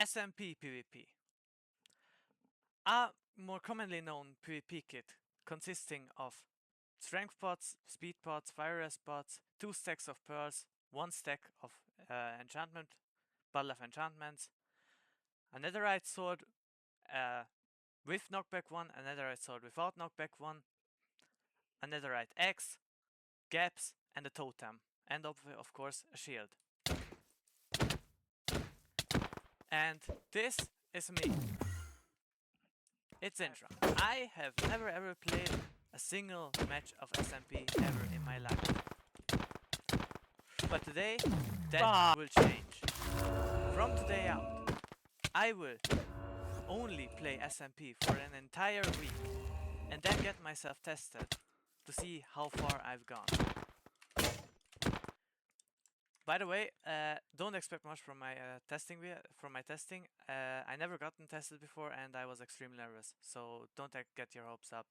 SMP PVP. A more commonly known PvP kit consisting of strength pots, speed pots, fire rest pots, 2 stacks of pearls, 1 stack of enchantment, bottle of enchantments, a netherite sword with knockback 1, a netherite sword without knockback 1, a netherite axe, gaps, and a totem, and of course a shield. And this is me. It's Intra. I have never ever played a single match of SMP ever in my life. But today, that will change. From today out, I will only play SMP for an entire week and then get myself tested to see how far I've gone. By the way, don't expect much from my testing. I never gotten tested before and I was extremely nervous, so don't get your hopes up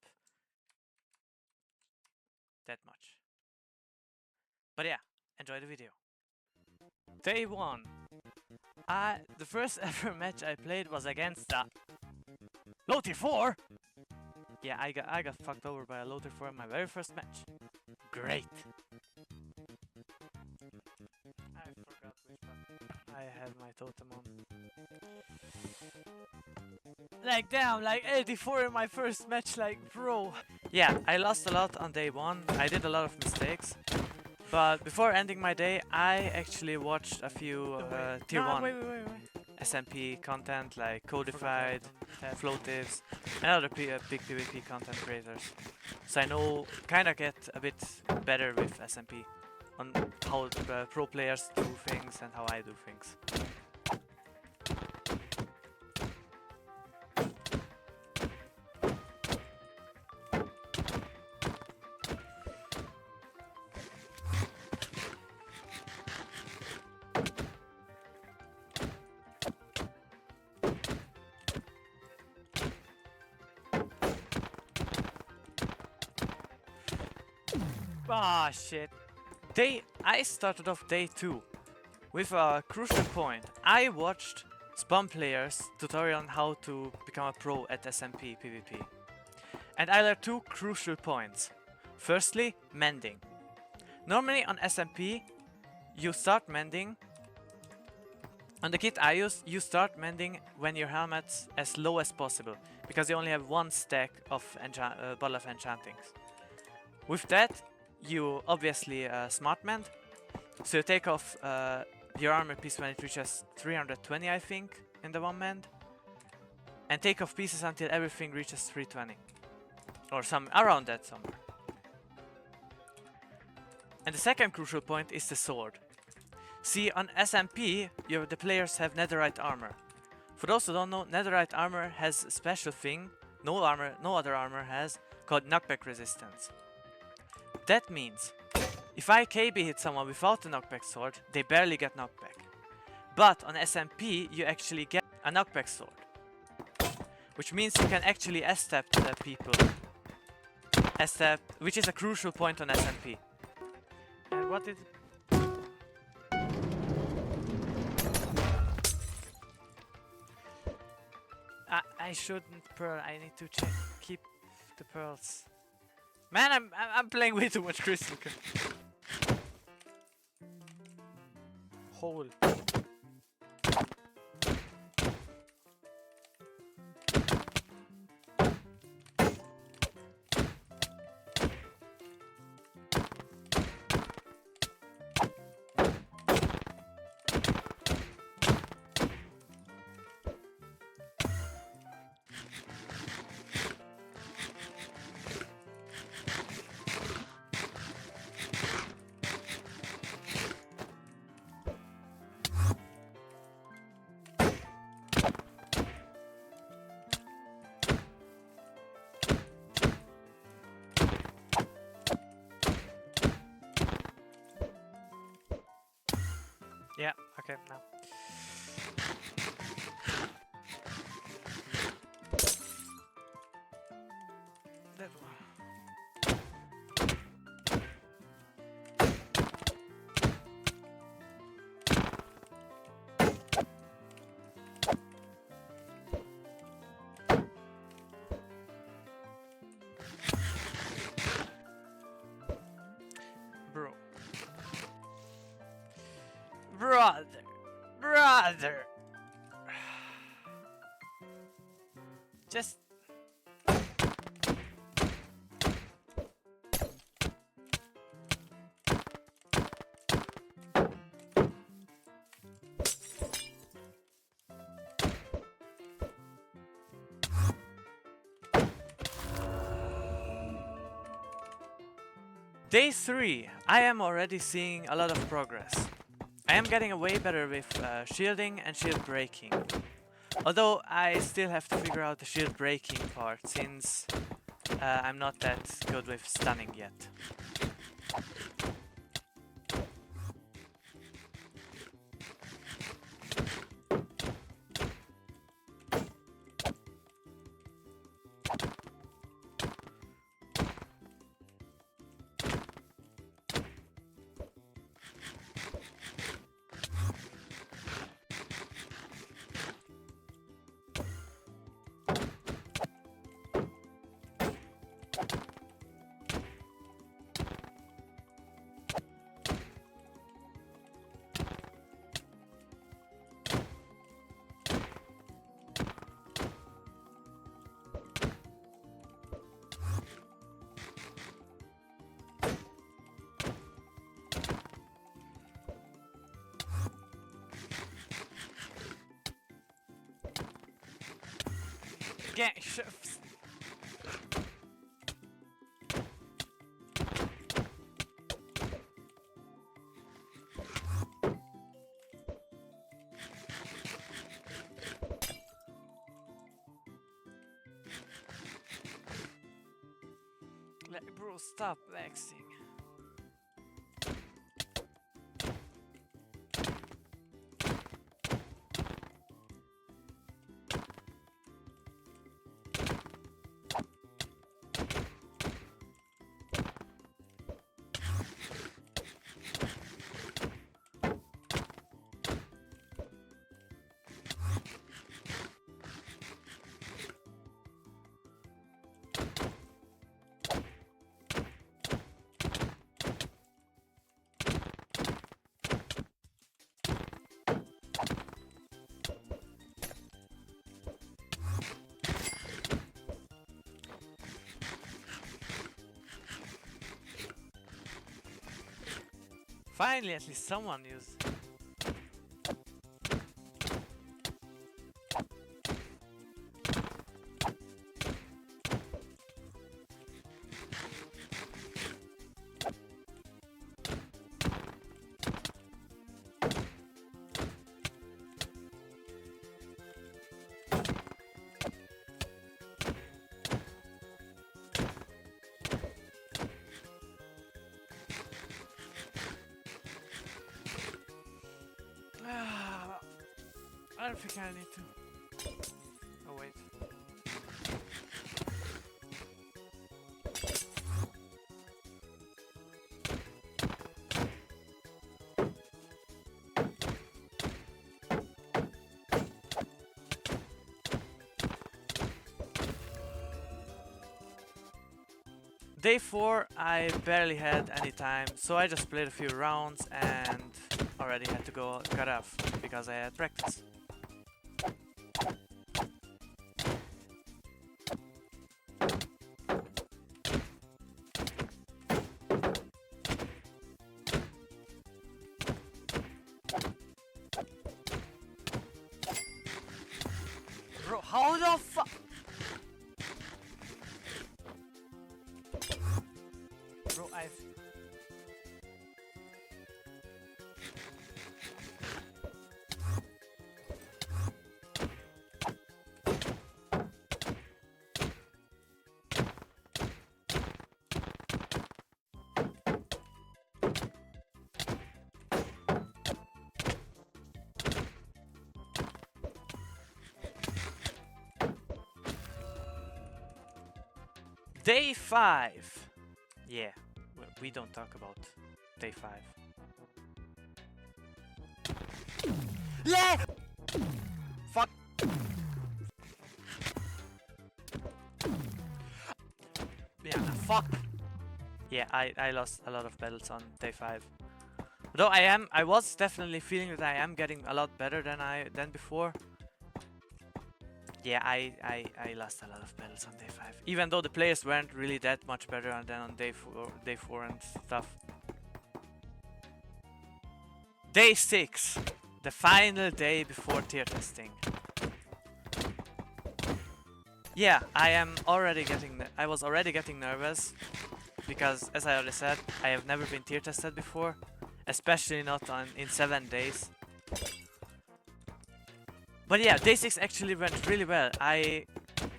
that much. But yeah, enjoy the video. Day 1. The first ever match I played was against low tier 4. Yeah, I got fucked over by a low tier 4 in my very first match. Great. I forgot which button. I had my totem on. Like damn, like 84 in my first match, like bro. Yeah, I lost a lot on day 1. I did a lot of mistakes. But before ending my day, I actually watched a few tier 1 SMP content like Codified, Floatives, and other big PvP content creators. So I know, kinda get a bit better with SMP on how pro players do things and how I do things. Ah shit. I started off day 2 with a crucial point. I watched Spawn Player's tutorial on how to become a pro at SMP PvP. And I learned 2 crucial points. Firstly, mending. Normally on SMP, you start mending. On the kit I use, you start mending when your helmet's as low as possible, because you only have 1 stack of bottle of enchantings. With that, you obviously smart mend, so you take off your armor piece when it reaches 320, I think, in the one mend, and take off pieces until everything reaches 320, or some around that somewhere. And the second crucial point is the sword. See, on SMP, the players have netherite armor. For those who don't know, netherite armor has a special thing no other armor has, called knockback resistance. That means, if I KB hit someone without a knockback sword, they barely get knockback. But on SMP, you actually get a knockback sword. Which means you can actually S-step people. S-step, which is a crucial point on SMP. And what did... I shouldn't pearl, I need to keep the pearls. Man, I'm playing way too much Crystal. Hole. Yeah, okay, now. That one. brother! Just... Day 3, I am already seeing a lot of progress. I am getting way better with shielding and shield breaking. Although I still have to figure out the shield breaking part, since I'm not that good with stunning yet. Gang shifts. Bro, stop vexing. Finally, at least someone used. I don't think I need to. Oh wait. Day 4, I barely had any time, so I just played a few rounds and already had to go cut off because I had practice. Bro, how the fuck? Bro, I've... Day 5. Yeah, we don't talk about day 5. Yeah! Fuck! Yeah, fuck! Yeah, I lost a lot of battles on day 5. Though I was definitely feeling that I am getting a lot better than before. Yeah, I lost a lot of battles on day 5. Even though the players weren't really that much better than on day 4 and stuff. Day 6, the final day before tier testing. Yeah, I was already getting nervous because, as I already said, I have never been tier tested before, especially not in 7 days. But yeah, day 6 actually went really well. I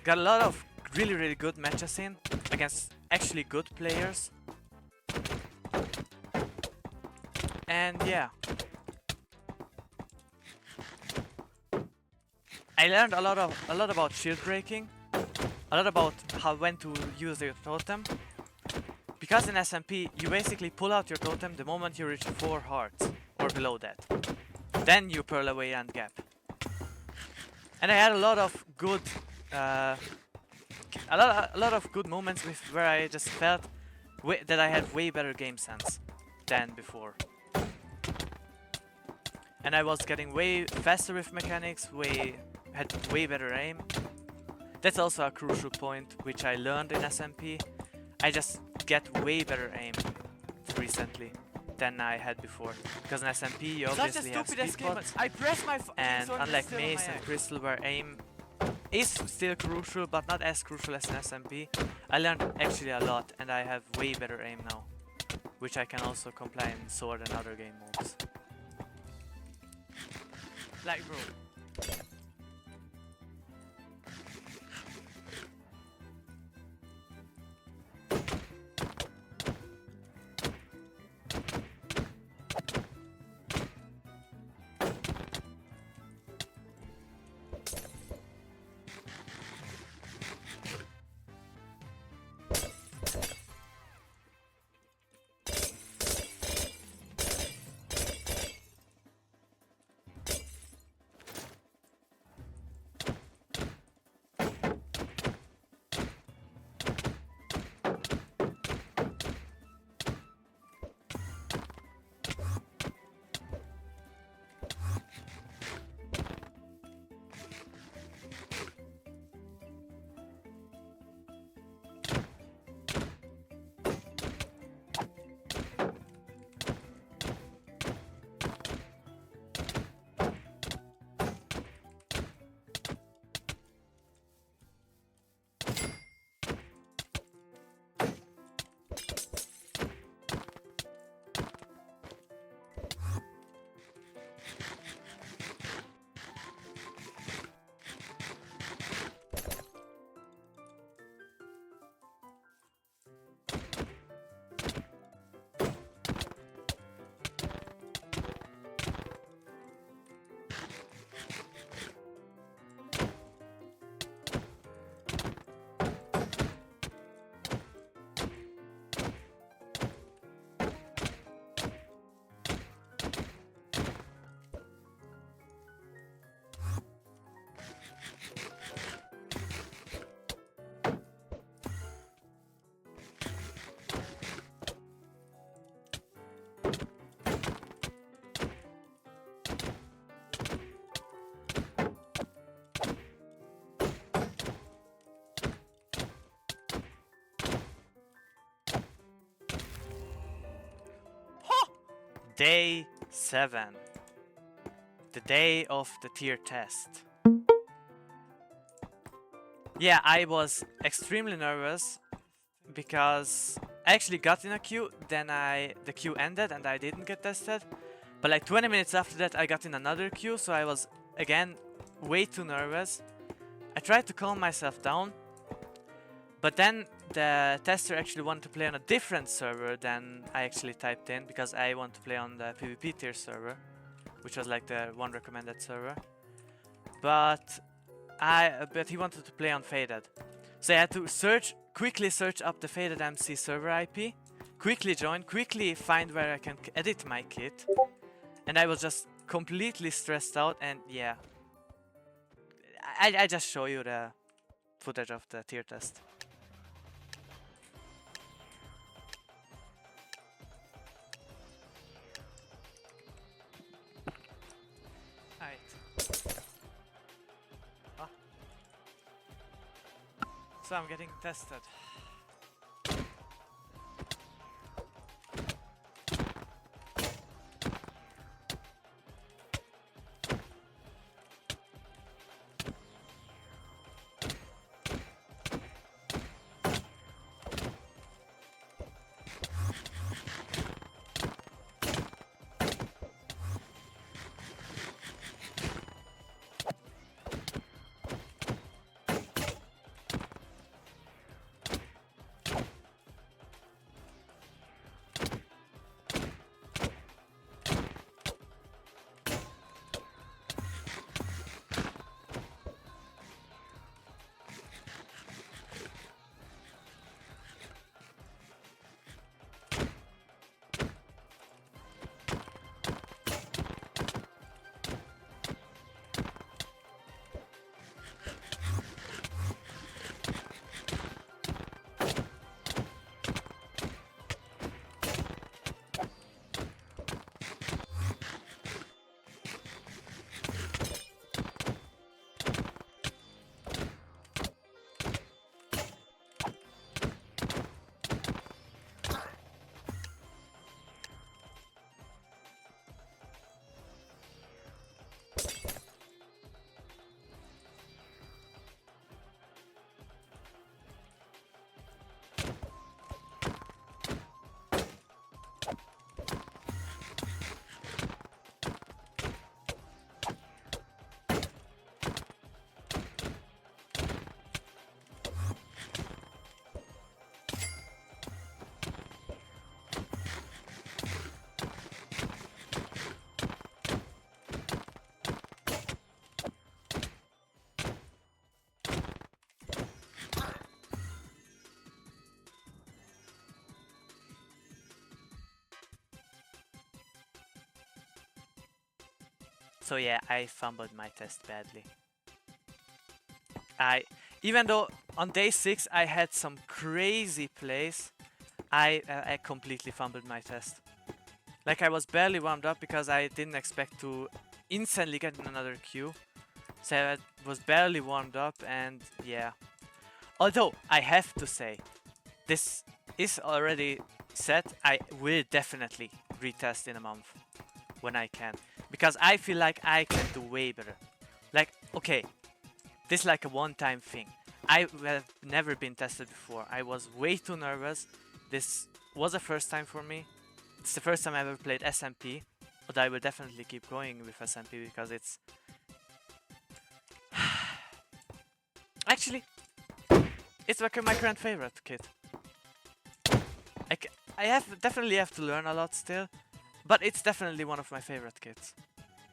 got a lot of really good matches in against actually good players. And yeah, I learned a lot about shield breaking, a lot about when to use your totem. Because in SMP, you basically pull out your totem the moment you reach 4 hearts or below that. Then you pearl away and gap. And I had a lot of good, a lot of good moments where I just felt that I had way better game sense than before. And I was getting way faster with mechanics, had way better aim. That's also a crucial point which I learned in SMP. I just get way better aim recently than I had before. Because in SMP you obviously have speed spots, and unlike Mace and Crystal where aim is still crucial but not as crucial as in SMP, I learned actually a lot and I have way better aim now, which I can also apply in Sword and other game modes. Like bro. Day 7. The day of the tier test. Yeah, I was extremely nervous because I actually got in a queue, then the queue ended and I didn't get tested. But like 20 minutes after that I got in another queue, so I was again way too nervous. I tried to calm myself down, but then the tester actually wanted to play on a different server than I actually typed in, because I want to play on the PvP tier server, which was like the one recommended server. But he wanted to play on Faded. So I had to quickly search up the Faded MC server IP, quickly join, quickly find where I can edit my kit. And I was just completely stressed out, and yeah. I just show you the footage of the tier test. So I'm getting tested. So yeah, I fumbled my test badly. Even though on day 6 I had some crazy plays, I completely fumbled my test. Like I was barely warmed up because I didn't expect to instantly get another queue. So I was barely warmed up and yeah. Although I have to say, this is already set. I will definitely retest in a month when I can. Because I feel like I can do way better. Like, okay, this is like a one-time thing. I have never been tested before. I was way too nervous. This was a first time for me. It's the first time I ever played SMP. But I will definitely keep going with SMP because it's... Actually, it's like my current favorite kit. I definitely have to learn a lot still. But it's definitely one of my favorite kits.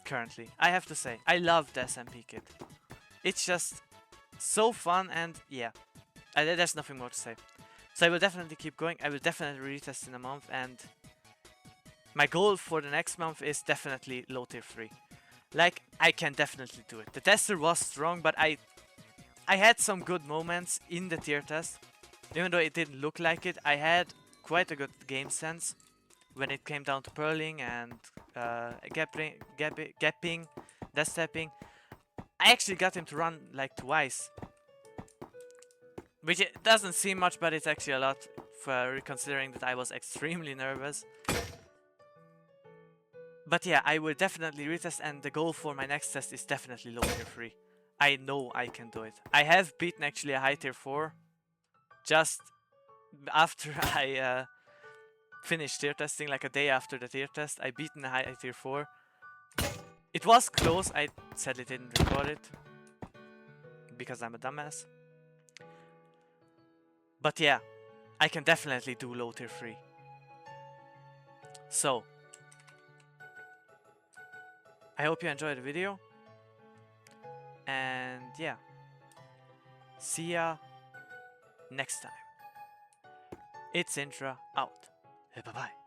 Currently. I have to say. I love the SMP kit. It's just so fun and yeah. There's nothing more to say. So I will definitely keep going. I will definitely retest in a month and my goal for the next month is definitely low tier 3. Like, I can definitely do it. The tester was strong, but I had some good moments in the tier test. Even though it didn't look like it, I had quite a good game sense when it came down to purling and gapping, death stepping. I actually got him to run like twice. Which it doesn't seem much, but it's actually a lot for considering that I was extremely nervous. But yeah, I will definitely retest and the goal for my next test is definitely low tier 3. I know I can do it. I have beaten actually a high tier 4 just after I finished tier testing, like a day after the tier test. I beaten a high tier 4. It was close, I sadly didn't record it because I'm a dumbass. But yeah, I can definitely do low tier 3. So, I hope you enjoyed the video. And yeah, see ya next time. It's Intra out. Bye bye.